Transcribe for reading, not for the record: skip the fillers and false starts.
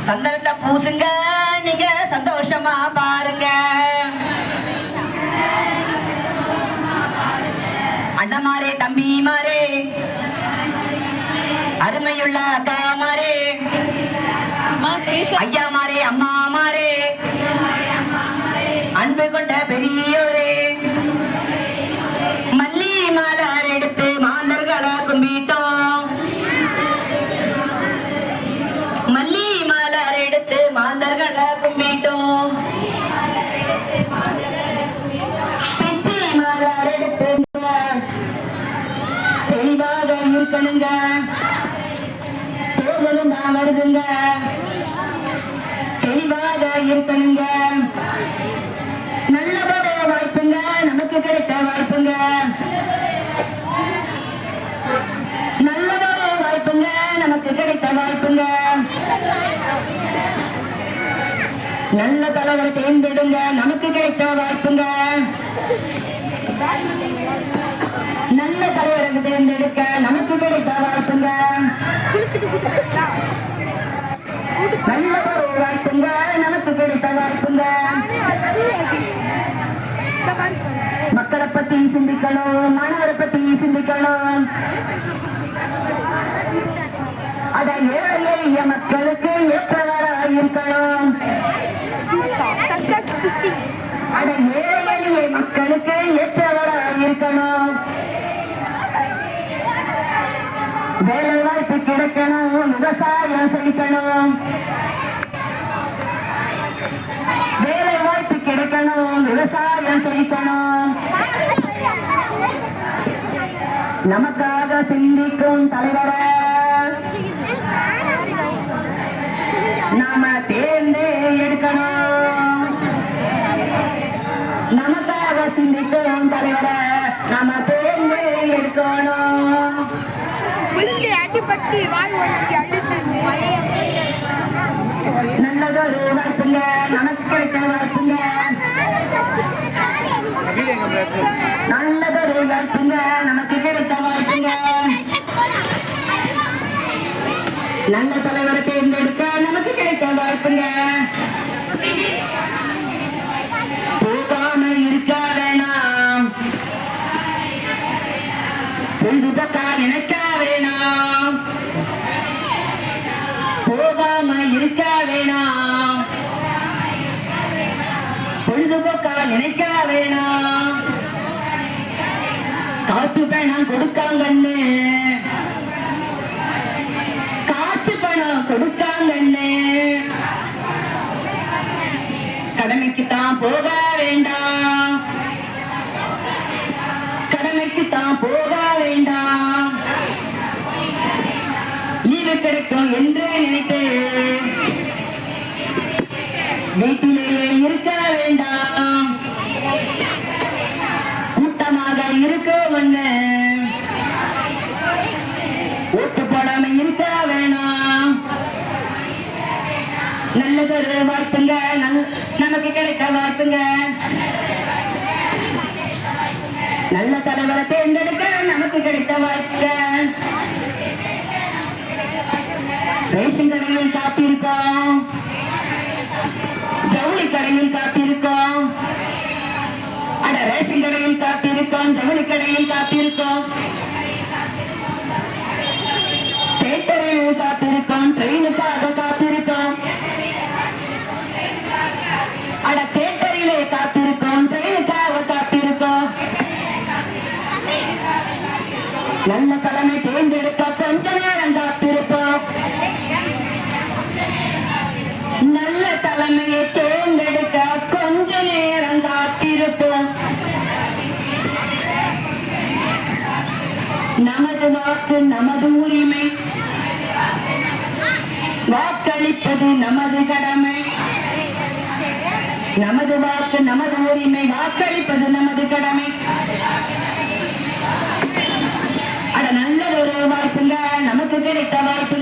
சந்தனத்தை பூசுங்க, நீங்க சந்தோஷமா பாருங்க. அண்ணமாரே தம்பிமாரே, அருமையுள்ள அக்காமாரே, ஐயாமாரே அம்மாமாரே, அன்பு கொண்ட பெரியோரே, மல்லி மலர் எடுத்து மாந்தர்களை கும்பிட்டோம். மல்லி மலர் எடுத்து மாந்தர்களை கும்பிட்டோம். பிச்சி மலர் எடுத்து தெளிவாக இருக்கணுங்க. தேர்தலும் தான் வருதுங்க, தெளிவாக இருக்கணுங்க. நல்லதோட வாய்ப்புங்க, நமக்கு கிடைத்த வாய்ப்புங்க. நல்லதோட வாய்ப்புங்க, நமக்கு கிடைத்த வாய்ப்புங்க. நல்ல தலைவர் தேர்ந்தெடுங்க, நமக்கு கிடைத்த வாய்ப்புங்க. நல்ல தலைவரை தேர்ந்தெடுக்க நமக்கு கிடைத்த வாய்ப்புங்க. நல்ல வாய்ப்புங்க, நமக்கு கிடைத்த வாய்ப்புங்க. மக்களை பத்தி சிந்திக்கணும், மாணவரை பத்தி சிந்திக்கணும். அத ஏழை எளிய மக்களுக்கு ஏற்றவராக இருக்கணும். அட ஏழை எளிய மக்களுக்கு ஏற்றவராக இருக்கணும். வேலை வாய்ப்பு கிடைக்கணும், விவசாயம் செழிக்கணும். வேலை வாய்ப்பு கிடைக்கணும், விவசாயம் செழிக்கணும். நமக்காக சிந்திக்கும் தலைவரை நாம தேர்ந்து எடுக்கணும். நமக்காக சிந்திக்கும் தலைவரை நாம தேர்ந்து எடுக்கணும். நல்லதொரு வாய்ப்புங்க, நமக்கு கிடைத்த வாய்ப்புங்க. நல்லதொரு வாய்ப்புங்க, நமக்கு கிடைத்த வாய்ப்புங்க. நல்ல தலைவரை தேர்ந்தெடுக்க நமக்கு கிடைத்த வாய்ப்புங்க. போகாம இருக்க வேணாம், பொழுதுபோக்கா நினைக்க வேணாம். போகாம இருக்க வேணாம், பொழுதுபோக்கா நினைக்க வேணாம். காசு பணம் கொடுக்காங்கன்னு, காசு பணம் கொடுக்காங்கன்னு கடமைக்கு தான் போக வேண்டாம். கடமைக்கு தான் போக வேண்டாம். லீவு கிடைக்கும் என்று நினைத்து வீட்டிலேயே இருக்க வேண்டாம். கூட்டமாக இருக்க ஒண்ணு, ஓட்டு போடாம இருக்க வேணாம். நல்லதொரு வாய்ப்புங்க, நமக்கு கிடைத்த வாய்ப்புங்க. நல்ல தலைவரை தேர்ந்தெடுக்க நமக்கு கிடைத்த வாய்ப்புங்க. ரேஷன் கடையில் காத்திருக்கோம், ஜவுளி கடையில் காத்திருக்கோம். அட ரேஷன் கடையில் காத்திருக்கோம், ஜவுளி கடையில் காத்திருக்கோம். தேட்டரில் காத்திருக்கோம், ட்ரெயினுக்காக காத்திருக்கோம். அட தேட்டரிலே காத்திருக்கோம், ட்ரெயினுக்காக காத்திருக்கோம். நல்ல தலைமை தேர்ந்தெடுக்க கொஞ்ச நேரம் காத்திருப்போம். நல்ல தலைமையை தேர்ந்தெடுக்க கொஞ்ச நேரம் காத்திருப்போம். நமது வாக்கு நமது உரிமை, வாக்களிப்பது நமது கடமை. நமது வாக்கு நமது உரிமை, வாக்களிப்பது நமது கடமை. அட நல்ல ஒரு வாய்ப்புங்க, நமக்கு கிடைத்த வாய்ப்பு.